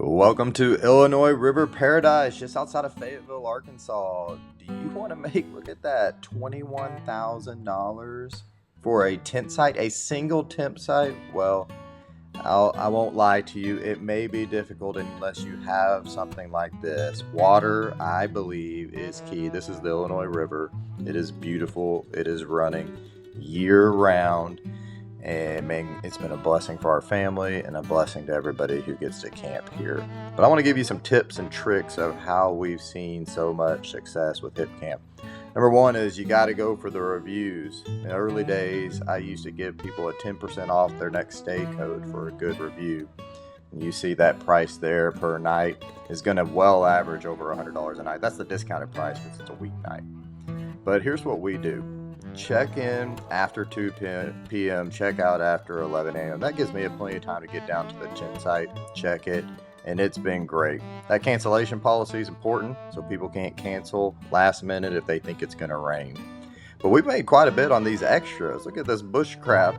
Welcome to Illinois River Paradise, just outside of Fayetteville, Arkansas. Do you want to look at that, $21,000 for a tent site, a single tent site? Well, I won't lie to you, it may be difficult unless you have something like this. Water, I believe, is key. This is the Illinois River. It is beautiful. It is running year-round. And man, it's been a blessing for our family and a blessing to everybody who gets to camp here. But I want to give you some tips and tricks of how we've seen so much success with Hipcamp. Number one is you got to go for the reviews. In the early days, I used to give people a 10% off their next stay code for a good review. And you see that price there per night is going to well average over $100 a night. That's the discounted price because it's a weeknight. But here's what we do. Check in after 2 p.m., check out after 11 a.m. That gives me plenty of time to get down to the tent site, check it, and it's been great. That cancellation policy is important, so people can't cancel last minute if they think it's going to rain. But we've made quite a bit on these extras. Look at this bushcraft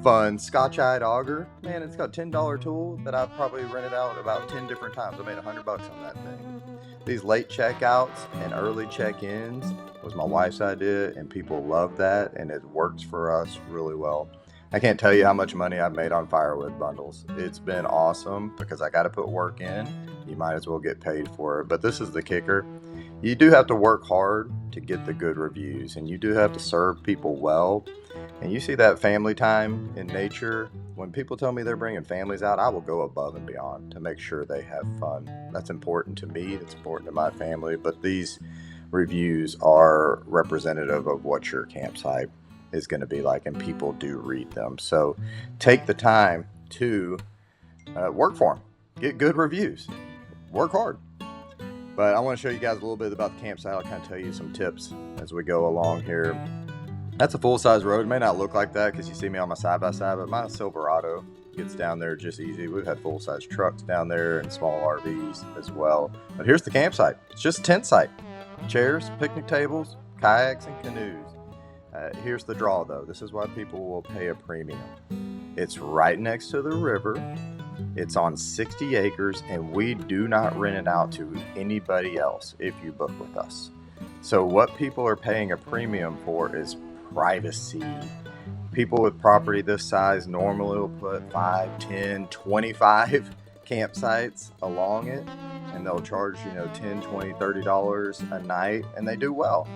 fun Scotch-eyed auger. Man, it's got a $10 tool that I've probably rented out about 10 different times. I made $100 on that thing. These late checkouts and early check-ins was my wife's idea, and people love that, and it works for us really well. I can't tell you how much money I've made on firewood bundles. It's been awesome because I got to put work in. You might as well get paid for it. But this is the kicker. You do have to work hard to get the good reviews, and you do have to serve people well. And you see that family time in nature. When people tell me they're bringing families out, I will go above and beyond to make sure they have fun. That's important to me. That's important to my family. But these reviews are representative of what your campsite is going to be like, and people do read them. So take the time to work for them. Get good reviews. Work hard. But I want to show you guys a little bit about the campsite. I'll kind of tell you some tips as we go along here. That's a full-size road. It may not look like that because you see me on my side-by-side, but my Silverado gets down there just easy. We've had full-size trucks down there and small RVs as well. But here's the campsite. It's just a tent site. Chairs, picnic tables, kayaks, and canoes. Here's the draw, though. This is why people will pay a premium. It's right next to the river. It's on 60 acres, and we do not rent it out to anybody else if you book with us. So what people are paying a premium for is privacy. People with property this size normally will put 5, 10, 25 campsites along it, and they'll charge, $10, $20, $30 a night, and they do well.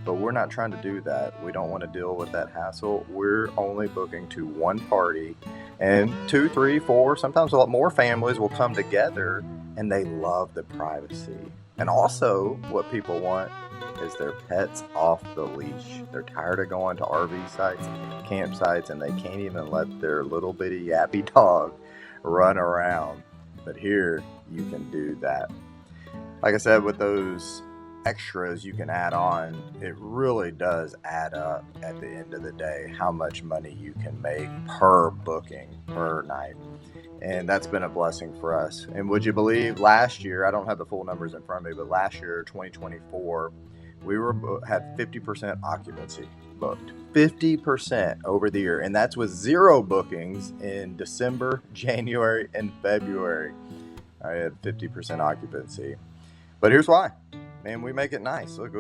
But we're not trying to do that. We don't want to deal with that hassle. We're only booking to one party, and 2, 3, 4, sometimes a lot more families will come together, and they love the privacy. And also, what people want is their pets off the leash. They're tired of going to RV sites, campsites, and they can't even let their little bitty yappy dog run around. But here, you can do that. Like I said, with those extras you can add on, it really does add up at the end of the day how much money you can make per booking, per night. And that's been a blessing for us. And would you believe, last year, I don't have the full numbers in front of me, but last year, 2024, we had 50% occupancy booked. 50% over the year. And that's with 0 bookings in December, January, and February. I had 50% occupancy. But here's why. Man, we make it nice. Look,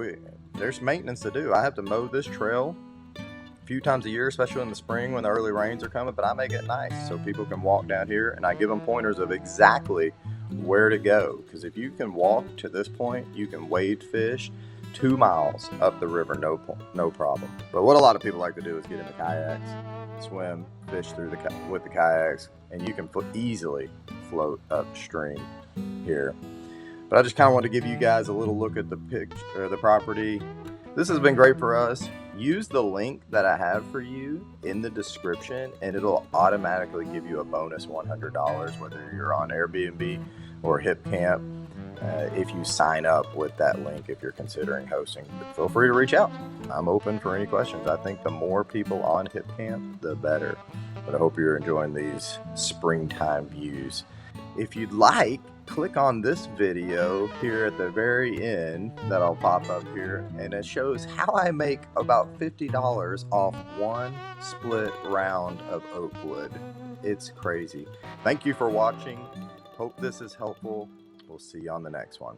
there's maintenance to do. I have to mow this trail a few times a year, especially in the spring when the early rains are coming, but I make it nice so people can walk down here, and I give them pointers of exactly where to go. Because if you can walk to this point, you can wade fish 2 miles up the river, no problem. But what a lot of people like to do is get in the kayaks, swim, fish through with the kayaks, and you can easily float upstream here. But I just kind of want to give you guys a little look at the property. This has been great for us. Use the link that I have for you in the description, and it'll automatically give you a bonus $100, whether you're on Airbnb or Hipcamp, if you sign up with that link, if you're considering hosting. But feel free to reach out. I'm open for any questions. I think the more people on Hipcamp, the better. But I hope you're enjoying these springtime views. If you'd like, click on this video here at the very end that'll pop up here, and it shows how I make about $50 off one split round of oak wood. It's crazy. Thank you for watching. Hope this is helpful. We'll see you on the next one.